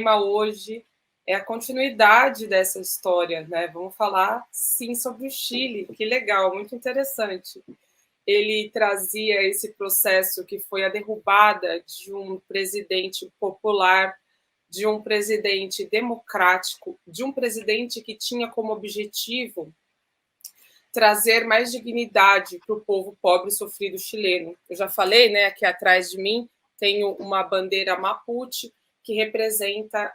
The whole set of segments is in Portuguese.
tema hoje é a continuidade dessa história, né? Vamos falar, sim, sobre o Chile. Que legal, muito interessante. Ele trazia esse processo que foi a derrubada de um presidente popular, de um presidente democrático, de um presidente que tinha como objetivo trazer mais dignidade para o povo pobre e sofrido chileno. Eu já falei, né, aqui atrás de mim tenho uma bandeira mapuche que representa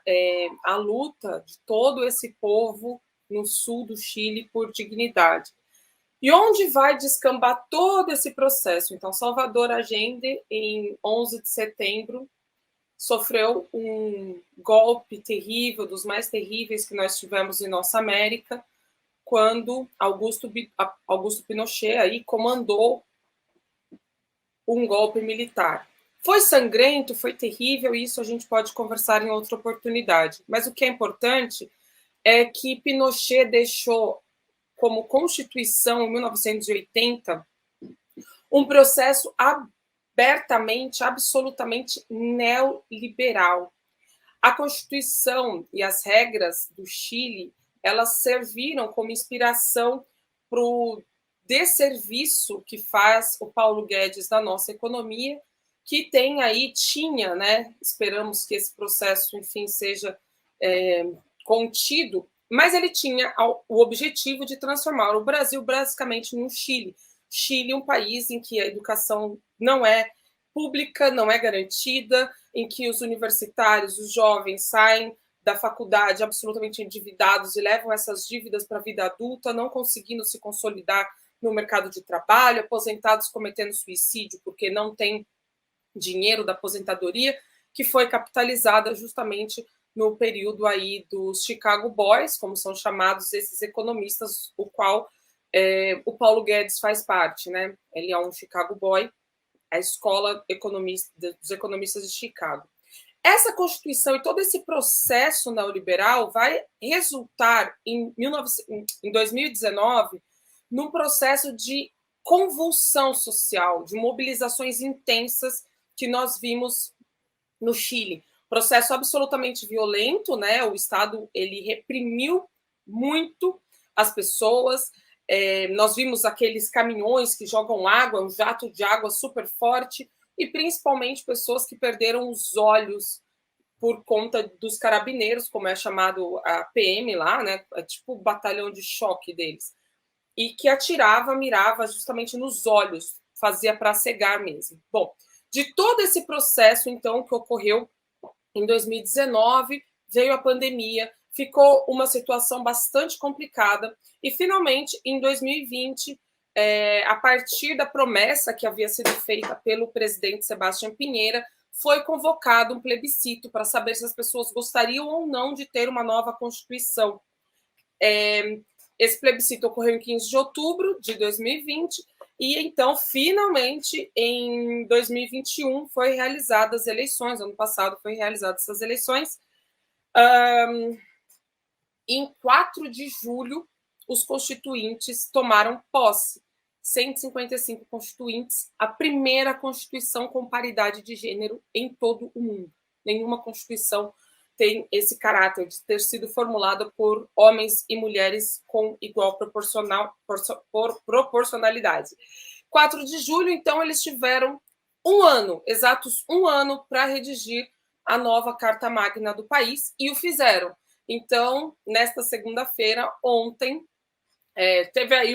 a luta de todo esse povo no sul do Chile por dignidade. E onde vai descambar todo esse processo? Então, Salvador Allende, em 11 de setembro, sofreu um golpe terrível, dos mais terríveis que nós tivemos em nossa América, quando Augusto Pinochet aí comandou um golpe militar. Foi sangrento, foi terrível, isso a gente pode conversar em outra oportunidade. Mas o que é importante é que Pinochet deixou como Constituição, em 1980, um processo abertamente, absolutamente neoliberal. A Constituição e as regras do Chile, elas serviram como inspiração para o desserviço que faz o Paulo Guedes na nossa economia, que tinha, né? Esperamos que esse processo, enfim, seja contido, mas ele tinha o objetivo de transformar o Brasil basicamente num Chile. Chile, um país em que a educação não é pública, não é garantida, em que os universitários, os jovens saem da faculdade absolutamente endividados e levam essas dívidas para a vida adulta, não conseguindo se consolidar no mercado de trabalho, aposentados cometendo suicídio porque não tem dinheiro da aposentadoria, que foi capitalizada justamente no período aí dos Chicago Boys, como são chamados esses economistas, o qual o Paulo Guedes faz parte, né? Ele é um Chicago Boy, a escola dos economistas de Chicago. Essa Constituição e todo esse processo neoliberal vai resultar em 2019 num processo de convulsão social, de mobilizações intensas que nós vimos no Chile. Processo absolutamente violento, né? O Estado ele reprimiu muito as pessoas. Nós vimos aqueles caminhões que jogam água, um jato de água super forte, e principalmente pessoas que perderam os olhos por conta dos carabineiros, como é chamado a PM lá, né? É tipo o batalhão de choque deles. E que atirava, mirava justamente nos olhos, fazia para cegar mesmo. Bom, de todo esse processo, então, que ocorreu em 2019, veio a pandemia, ficou uma situação bastante complicada, e finalmente, em 2020, a partir da promessa que havia sido feita pelo presidente Sebastião Pinheira, foi convocado um plebiscito para saber se as pessoas gostariam ou não de ter uma nova Constituição. Esse plebiscito ocorreu em 15 de outubro de 2020, e então, finalmente, em 2021, foi realizadas as eleições. Ano passado foi realizadas essas eleições. Em 4 de julho, os constituintes tomaram posse. 155 constituintes, a primeira Constituição com paridade de gênero em todo o mundo. Nenhuma Constituição tem esse caráter de ter sido formulada por homens e mulheres com igual proporcionalidade. 4 de julho, então, eles tiveram exatos um ano, para redigir a nova Carta Magna do país, e o fizeram. Então, nesta segunda-feira, ontem, teve aí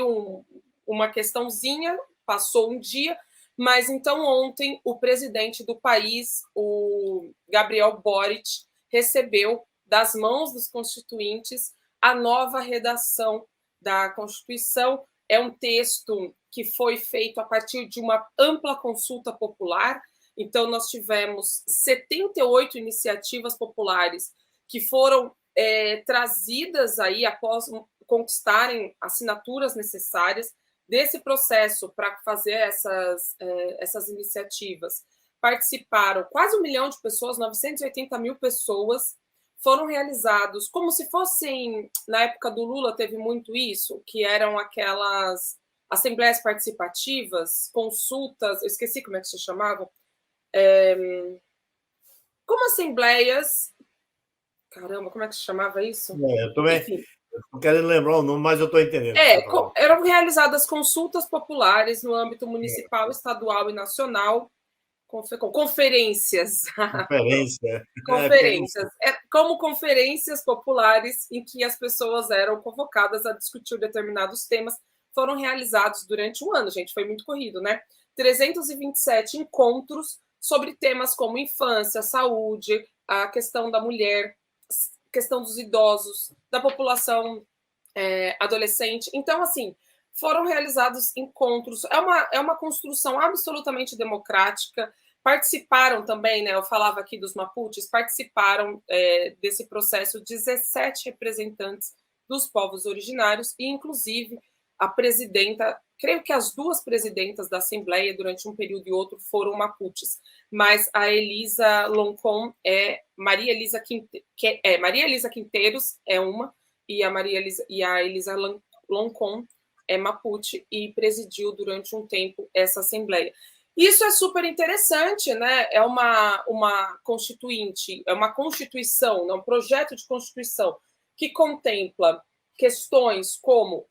uma questãozinha, passou um dia, mas então ontem o presidente do país, o Gabriel Boric, recebeu das mãos dos constituintes a nova redação da Constituição. É um texto que foi feito a partir de uma ampla consulta popular. Então, nós tivemos 78 iniciativas populares que foram trazidas aí após conquistarem assinaturas necessárias. Desse processo para fazer essas iniciativas participaram quase 1 milhão de pessoas, 980 mil pessoas. Foram realizados como se fossem, na época do Lula teve muito isso, que eram aquelas assembleias participativas, consultas, eu esqueci como é que se chamavam, como assembleias Caramba, como é que se chamava isso? Eu também Enfim, estou querendo lembrar o nome, mas eu estou entendendo o que você está falando. eram realizadas consultas populares no âmbito municipal, estadual e nacional, conferências, Conferência. Porque é isso. conferências, como conferências populares em que as pessoas eram convocadas a discutir determinados temas, foram realizados durante um ano, gente, foi muito corrido, né? 327 encontros sobre temas como infância, saúde, a questão da mulher, questão dos idosos, da população adolescente. Então, assim, foram realizados encontros. É uma construção absolutamente democrática. Participaram também, né? Eu falava aqui dos Mapuches, participaram desse processo 17 representantes dos povos originários, e inclusive a presidenta, creio que as duas presidentas da Assembleia, durante um período e outro, foram Mapuches, mas a Elisa Loncon Maria Elisa Quinteiros é uma, e a Elisa Loncon é Mapuche e presidiu durante um tempo essa assembleia. Isso é super interessante, né? É uma constituinte, é uma constituição, né? Um projeto de constituição que contempla questões como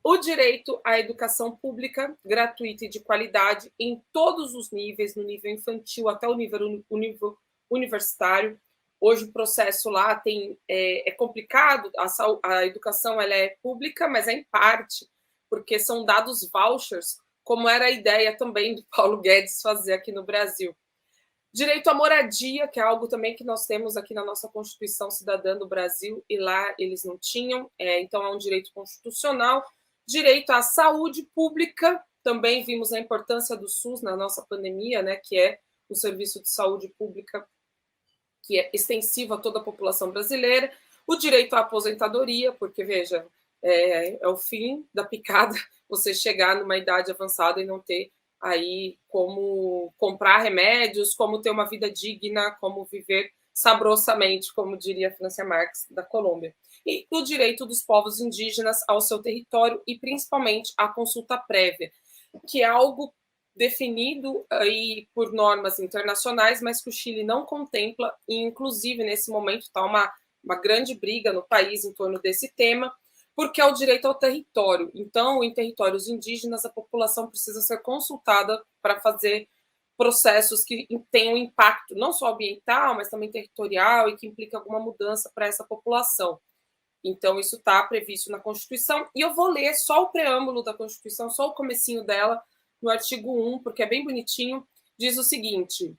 o direito à educação pública, gratuita e de qualidade em todos os níveis, no nível infantil até o nível universitário. Hoje o processo lá é complicado, a educação ela é pública, mas é em parte, porque são dados vouchers, como era a ideia também do Paulo Guedes fazer aqui no Brasil. Direito à moradia, que é algo também que nós temos aqui na nossa Constituição Cidadã do Brasil, e lá eles não tinham, então é um direito constitucional. Direito à saúde pública, também vimos a importância do SUS na nossa pandemia, né, que é um serviço de saúde pública que é extensivo a toda a população brasileira. O direito à aposentadoria, porque, veja, é o fim da picada você chegar numa idade avançada e não ter aí como comprar remédios, como ter uma vida digna, como viver sabrosamente, como diria Francia Marx, da Colômbia. E o direito dos povos indígenas ao seu território e, principalmente, à consulta prévia, que é algo definido aí por normas internacionais, mas que o Chile não contempla, e inclusive nesse momento está uma grande briga no país em torno desse tema, porque é o direito ao território. Então, em territórios indígenas, a população precisa ser consultada para fazer processos que tenham impacto não só ambiental, mas também territorial e que implique alguma mudança para essa população. Então, isso está previsto na Constituição. E eu vou ler só o preâmbulo da Constituição, só o comecinho dela, no artigo 1, porque é bem bonitinho. Diz o seguinte: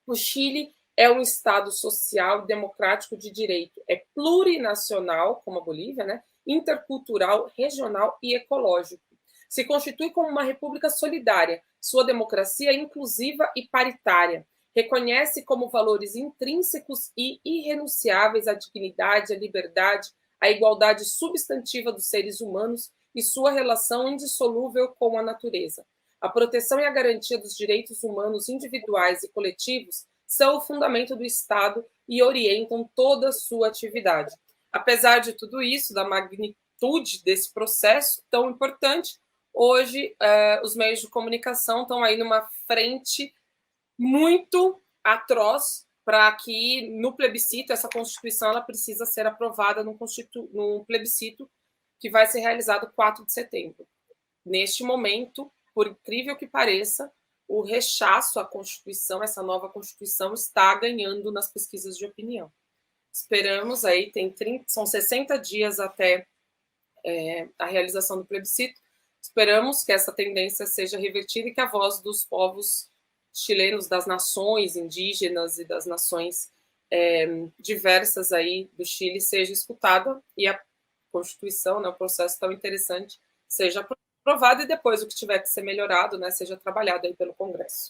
o Chile é um Estado social e democrático de direito. É plurinacional, como a Bolívia, né? Intercultural, regional e ecológico. Se constitui como uma república solidária. Sua democracia é inclusiva e paritária. Reconhece como valores intrínsecos e irrenunciáveis a dignidade, a liberdade, a igualdade substantiva dos seres humanos e sua relação indissolúvel com a natureza. A proteção e a garantia dos direitos humanos individuais e coletivos são o fundamento do Estado e orientam toda a sua atividade. Apesar de tudo isso, da magnitude desse processo tão importante, hoje os meios de comunicação estão aí numa frente muito atroz para que no plebiscito, essa Constituição ela precisa ser aprovada num plebiscito que vai ser realizado 4 de setembro. Neste momento, por incrível que pareça, o rechaço à Constituição, essa nova Constituição, está ganhando nas pesquisas de opinião. Esperamos aí, são 60 dias até a realização do plebiscito. Esperamos que essa tendência seja revertida e que a voz dos povos chilenos, das nações indígenas e das nações diversas aí do Chile seja escutada e a Constituição, né, o processo tão interessante, seja aprovado e depois o que tiver que ser melhorado, né, seja trabalhado aí pelo Congresso.